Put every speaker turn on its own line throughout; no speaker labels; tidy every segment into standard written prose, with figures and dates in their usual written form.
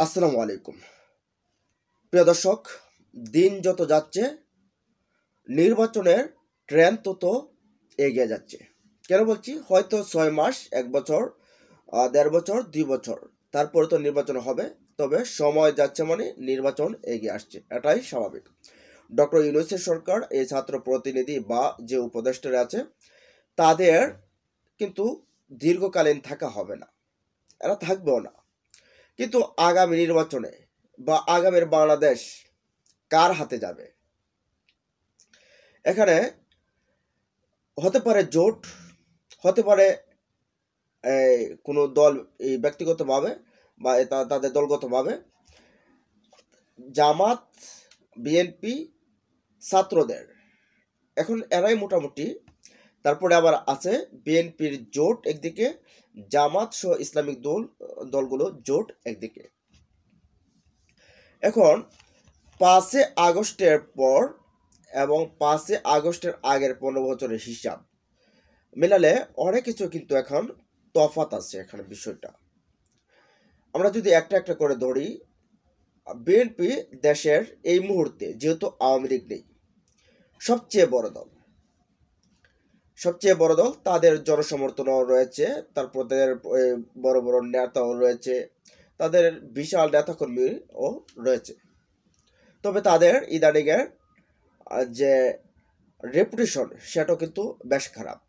আসসালামু আলাইকুম। প্রিয় দর্শক, দিন যত যাচ্ছে নির্বাচনের ট্রেন্ড তত এগিয়ে যাচ্ছে। কেন বলছি? হয়তো 6 মাস, 1 বছর, 1.5 বছর, 2 বছর তারপরে তো নির্বাচন হবে। তবে সময় যাচ্ছে মানে নির্বাচন এগিয়ে আসছে, এটাই স্বাভাবিক। ডক্টর ইউনূসের সরকার, এই ছাত্র প্রতিনিধি বা যে উপদেষ্টারা আছে তাদের কিন্তু দীর্ঘকালীন থাকা হবে না, এরা থাকবেও না। কিন্তু আগামী নির্বাচনে বা আগামীর বাংলাদেশ কার হাতে যাবে? এখানে হতে পারে জোট, হতে পারে কোনো দল এই ব্যক্তিগতভাবে বা তাদের দলগতভাবে, জামাত, বিএনপি, ছাত্রদের, এখন এরাই মোটামুটি। তারপরে আবার আছে বিএনপির জোট একদিকে, জামাত সহ ইসলামিক দলগুলো জোট একদিকে। এখন 5 আগস্টের পর এবং 5 আগস্টের আগের 15 বছরের হিসাব মেলালে অনেক কিছু কিন্তু এখন তফাৎ আছে। এখানে বিষয়টা আমরা যদি একটা একটা করে ধরি, বিএনপি দেশের এই মুহূর্তে, যেহেতু আওয়ামী লীগ নেই, সবচেয়ে বড় দল, তাদের জনসমর্থনও রয়েছে, তারপর তাদের বড় বড় নেতাও রয়েছে, তাদের বিশাল নেতাকর্মীও রয়েছে। তবে তাদের ইদানিংয়ের যে রেপুটেশন সেটাও কিন্তু বেশ খারাপ,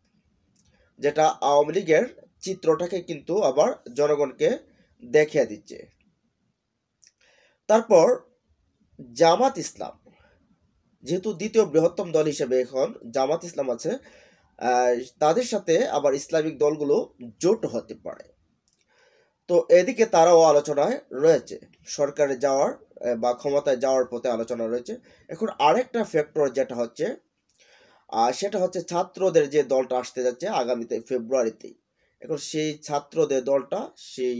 যেটা আওয়ামী লীগের চিত্রটাকে কিন্তু আবার জনগণকে দেখিয়ে দিচ্ছে। তারপর জামাত ইসলাম, যেহেতু দ্বিতীয় বৃহত্তম দল হিসেবে এখন জামাত ইসলাম আছে, তাদের সাথে আবার ইসলামিক দলগুলো জোট হতে পারে। তো এদিকে তারাও আলোচনায় রয়েছে, সরকারে যাওয়ার বা ক্ষমতায় যাওয়ার পথে আলোচনা রয়েছে। এখন আরেকটা ফ্যাক্টর যেটা হচ্ছে, সেটা হচ্ছে ছাত্রদের যে দলটা আসতে যাচ্ছে আগামীতে ফেব্রুয়ারিতেই। এখন সেই ছাত্রদের দলটা, সেই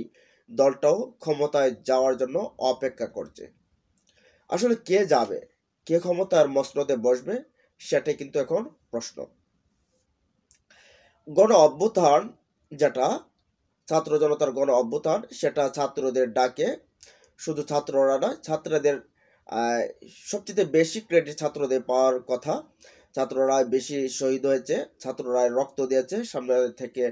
দলটাও ক্ষমতায় যাওয়ার জন্য অপেক্ষা করছে। আসলে কে যাবে, কে ক্ষমতার মসনদে বসবে, সেটাই কিন্তু এখন প্রশ্ন। গণ অভ্যুত্থান, যেটা ছাত্র জনতার গণ অভ্যুত্থান, সেটা ছাত্রদের ডাকে, শুধু ছাত্ররা নয়, ছাত্রদের সবচেয়ে বেশি ক্রেডিট ছাত্রদের পাওয়ার কথা। ছাত্ররা বেশি শহীদ হয়েছে, ছাত্ররা রক্ত দিয়েছে, সামনে থেকে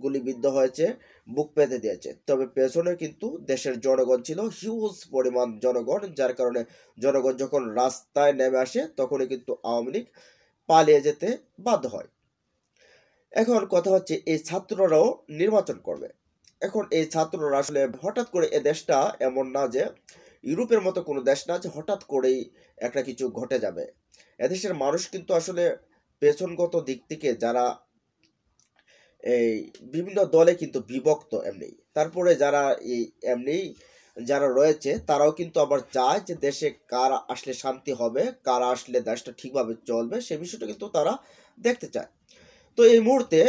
গুলিবিদ্ধ হয়েছে, বুক পেতে দিয়েছে। তবে পেছনে কিন্তু দেশের জনগণ ছিল, হিউজ পরিমাণ জনগণ, যার কারণে জনগণ যখন রাস্তায় নেমে আসে তখনই কিন্তু আওয়ামী লীগ পালিয়ে যেতে বাধ্য হয়। এখন কথা হচ্ছে, এই ছাত্ররাও নির্বাচন করবে। এখন এই ছাত্ররা আসলে হঠাৎ করে, এ দেশটা এমন না যে ইউরোপের মতো কোনো দেশ না যে হঠাৎ করেই একটা কিছু ঘটে যাবে। এদেশের মানুষ কিন্তু আসলে পেছনগত দিক থেকে যারা এই বিভিন্ন দলে কিন্তু বিভক্ত এমনি, তারপরে যারা এই এমনি যারা রয়েছে তারাও কিন্তু আবার চায় যে দেশে কারা আসলে শান্তি হবে, কারা আসলে দেশটা ঠিকভাবে চলবে, সে বিষয়টা কিন্তু তারা দেখতে চায়। তো এই মুহূর্তে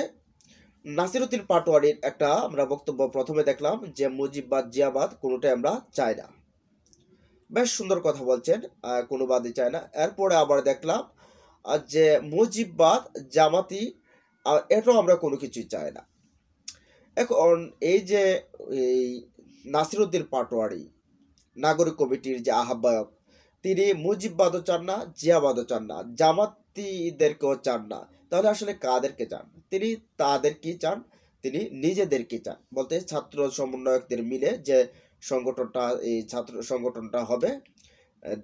নাসিরউদ্দিন পাটোয়ারির একটা আমরা বক্তব্য প্রথমে দেখলাম যে মুজিববাদ জিয়াবাদ কোনোটাই আমরা চাই না, বেশ সুন্দর কথা বলছেন, কোনো বাদই চায় না। এরপরে আবার দেখলাম যে মুজিববাদ জামাতি, এটাও আমরা কোনো কিছুই চাই না। এখন এই যে এই নাসিরউদ্দিন পাটোয়ারি, নাগরিক কমিটির যে আহ্বায়ক, তিনি মুজিববাদও চান না, জিয়াবাদও চান না, জামাতিদেরকেও চান না। তাহলে আসলে কাদেরকে চান তিনি? তাদেরকেই চান, তিনি নিজেদেরকে চান, বলতে ছাত্র সমন্বয়কদের মিলে যে সংগঠনটা, এই ছাত্র সংগঠনটা হবে,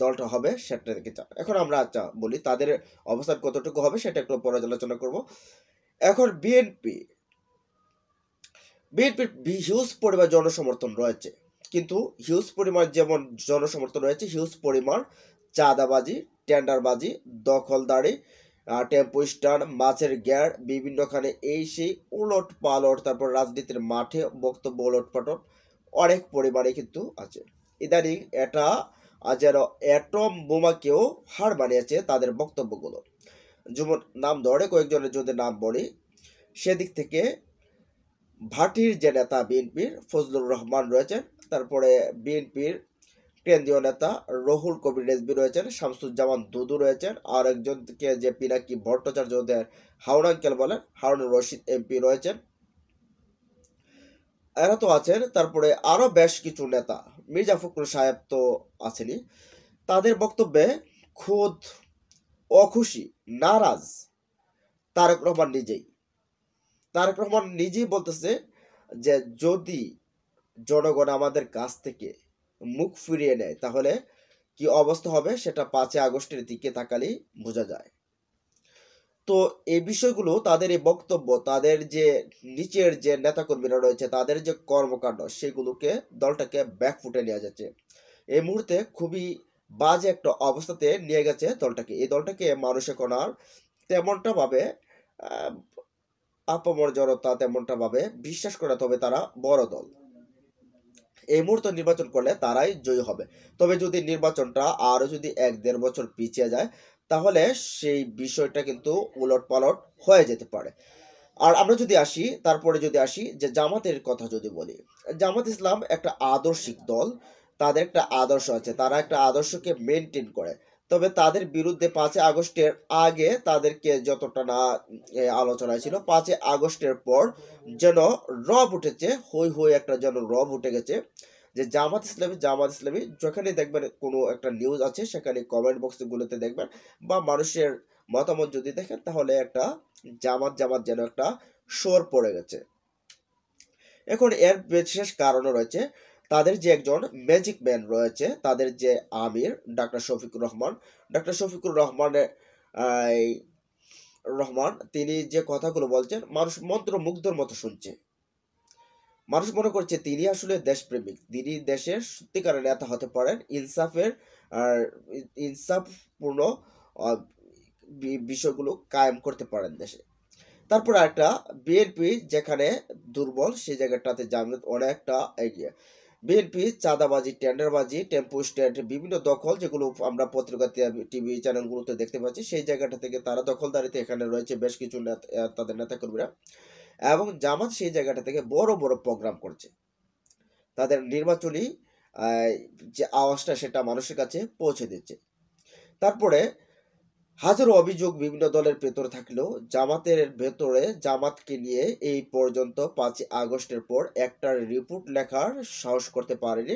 দলটা হবে, সেটাকে চান। এখন আমরা আচ্ছা বলি তাদের অবস্থান কতটুকু হবে সেটা একটু পর্যালোচনা করব। এখন বিএনপির হিউজ পরিমাণ জনসমর্থন রয়েছে, কিন্তু হিউজ পরিমাণ যেমন জনসমর্থন রয়েছে, হিউজ পরিমাণ চাঁদাবাজি, টেন্ডারবাজি, দখলদারি, টেম্পো স্ট্যান্ড, মাছের গ্যার, বিভিন্নখানে এই সেই উলট পালট, তারপর রাজনীতির মাঠে বক্তব্য উলট পালট অনেক পরিমাণে কিন্তু আছে। ইদানিং এটা যেন অ্যাটম বোমাকেও হার বানিয়েছে তাদের বক্তব্যগুলো। যেমন নাম ধরে কয়েকজনের যদি নাম বলি, সেদিক থেকে ভাটির যে নেতা বিএনপির ফজলুর রহমান রয়েছেন, তারপরে বিএনপির কেন্দ্রীয় নেতা রহুল কবির রেজভী রয়েছেন, শামসুজ্জামান দুদু রয়েছেন, আর একজনকে যে পিনাকি ভট্টাচার্য হাওড় আঙ্কেল বলেন, হারুনুর রশিদ এমপি রয়েছেন, এরা তো আছেন। তারপরে আরো বেশ কিছু নেতা মির্জা ফখরুল সাহেব তো আছেনই, তাদের বক্তব্যে খোদ অখুশি, নারাজ তারেক রহমান নিজেই। তারেক রহমান নিজেই বলতেছে যে যদি জনগণ আমাদের কাছ থেকে মুখ ফিরিয়ে নেয় তাহলে কি অবস্থা হবে সেটা 5 আগস্টের দিকে তাকালেই বোঝা যায়। তো এই বিষয়গুলো, তাদের এই বক্তব্য, তাদের যে নিচের যে নেতাকর্মীরা রয়েছে তাদের যে কর্মকাণ্ড, সেগুলোকে দলটাকে ব্যাকফুটে নিয়ে যাচ্ছে। এই মুহূর্তে খুবই বাজে একটা অবস্থাতে নিয়ে গেছে দলটাকে। এই দলটাকে মানুষ এখন আর তেমনটা ভাবে আহ, আপামর জনতা তেমনটা ভাবে বিশ্বাস করে, তবে তারা বড় দল। এই মুহূর্তে নির্বাচন করলে তারাই জয়ী হবে। তবে যদি নির্বাচনটা আরো যদি 1-1.5 বছর পিছিয়ে যায় তাহলে সেই বিষয়টা কিন্তু উলটপালট হয়ে যেতে পারে। আর আমরা যদি আসি, তারপরে যদি আসি যে জামাতের কথা যদি বলি, জামাত ইসলাম একটা আদর্শিক দল। তাদের একটা আদর্শ আছে, তারা একটা আদর্শকে মেনটেন করে। তবে তাদের বিরুদ্ধে 5 আগস্টের আগে তাদেরকে যতটা না আলোচনায় ছিল, 5 আগস্টের পর যেন রব উঠেছে, হই হই একটা যেন রব উঠে গেছে যে জামাত ইসলামী যেখানে দেখবেন কোনো একটা নিউজ আছে সেখানে কমেন্ট বক্সগুলোতে দেখবেন, বা মানুষের মতামত যদি দেখেন তাহলে একটা জামাত জামাত যেন একটা শোর পড়ে গেছে। এখন এর বিশেষ কারণও রয়েছে। তাদের যে একজন ম্যাজিক ম্যান রয়েছে, তাদের যে আমির ডাক্তার শফিকুর রহমানের রহমান, তিনি যে কথাগুলো বলছেন মানুষ মন্ত্রমুগ্ধর মতো শুনছে। মানুষ মনে করছে তিনি আসলে দেশপ্রেমিক, তিনি দেশের সত্যিকারের নেতা হতে পারেন, আর ইনসাফপূর্ণ আহ, বিষয়গুলো কায়েম করতে পারেন দেশে। তারপর একটা বিএনপি যেখানে দুর্বল সেই জায়গাটাতে জামায়াত অনেকটা এগিয়ে। বিএনপি চাঁদাবাজি, টেন্ডারবাজি, টেম্পো স্ট্যান্ড, বিভিন্ন দখল, যেগুলো আমরা পত্রিকা, টিভি চ্যানেলগুলোতে দেখতে পাচ্ছি, সেই জায়গাটা থেকে তারা দখলদারিতে এখানে রয়েছে বেশ কিছু তাদের নেতাকর্মীরা। এবং জামাত সেই জায়গাটা থেকে বড় বড় প্রোগ্রাম করছে, তাদের নির্বাচনী আহ, যে আওয়াজটা সেটা মানুষের কাছে পৌঁছে দিচ্ছে। তারপরে হাজারো অভিযোগ বিভিন্ন দলের ভেতরে থাকলেও জামাতের ভেতরে জামাতকে নিয়ে এই পর্যন্ত 5 আগস্টের পর একটা রিপোর্ট লেখার সাহস করতে পারেনি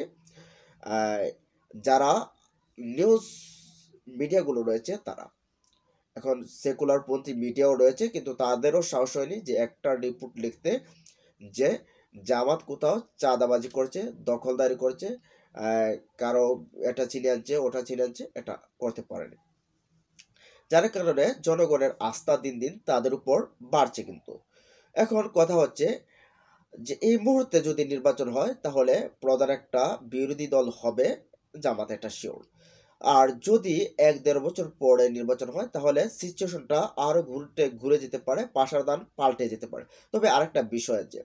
যারা নিউজ মিডিয়াগুলো রয়েছে তারা। এখন সেকুলার পন্থী মিডিয়াও রয়েছে, কিন্তু তাদেরও সাহস হয়নি যে একটা রিপোর্ট লিখতে যে জামাত কোথাও চাঁদাবাজি করছে, দখলদারি করছে, কারো এটা ছিনিয়ে আনছে, ওটা ছিনিয়ে আনছে, এটা করতে পারেনি। যার কারণে জনগণের আস্থা দিন দিন তাদের উপর বাড়ছে। কিন্তু এখন কথা হচ্ছে যে এই মুহূর্তে যদি নির্বাচন হয় তাহলে প্রধান একটা বিরোধী দল হবে জামাত, এটা শিওর। আর যদি 1-1.5 বছর পরে নির্বাচন হয় তাহলে সিচুয়েশনটা আরো ঘুরে যেতে পারে, পাশার দান পাল্টে যেতে পারে। তবে আরেকটা বিষয় আছে,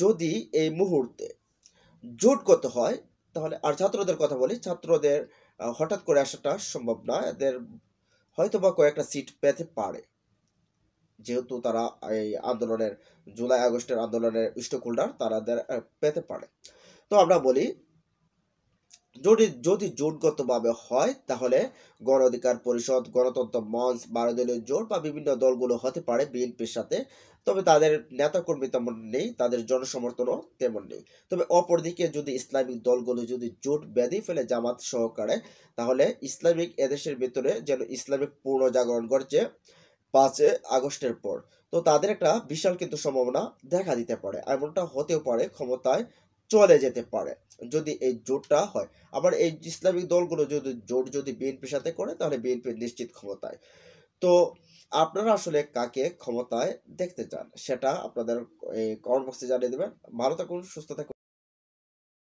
যদি এই মুহূর্তে জোটগত হয় তাহলে, আর ছাত্রদের কথা বলি, ছাত্রদের হঠাৎ করে আসাটা সম্ভব না, এদের হয়তোবা কয়েকটা সিট পেতে পারে, যেহেতু তারা এই আন্দোলনের, জুলাই আগস্টের আন্দোলনের স্টেক হোল্ডার, তারা পেতে পারে। তো আমরা বলি যদি জোটগতভাবে হয় তাহলে গণ অধিকার পরিষদ, গণতন্ত্র মঞ্চ, 12 দলীয় জোট বা বিভিন্ন দলগুলো হতে পারে বিএনপির সাথে। তবে তাদের নেতাকর্মী তেমন নেই, তাদের জনসমর্থনও তেমন নেই। তবে অপরদিকে যদি ইসলামিক দলগুলো যদি জোট বেঁধে ফেলে জামাত সহকারে, তাহলে ইসলামিক এদেশের ভিতরে যেন ইসলামিক পূর্ণ জাগরণ করছে 5 আগস্টের পর। তো তাদের একটা বিশাল কিন্তু সম্ভাবনা দেখা দিতে পারে, এমনটা হতেও পারে ক্ষমতায় চলে যেতে পারে যদি এই জোটটা হয়। আবার এই ইসলামিক দলগুলো যদি জোট যদি বিএনপির সাথে করে তাহলে বিএনপি নিশ্চিত ক্ষমতায়। তো আপনারা আসলে কাকে ক্ষমতায় দেখতে চান সেটা আপনাদের এই কমেন্ট বক্সে জানিয়ে দেবেন। ভালো থাকুন, সুস্থ থাকুন।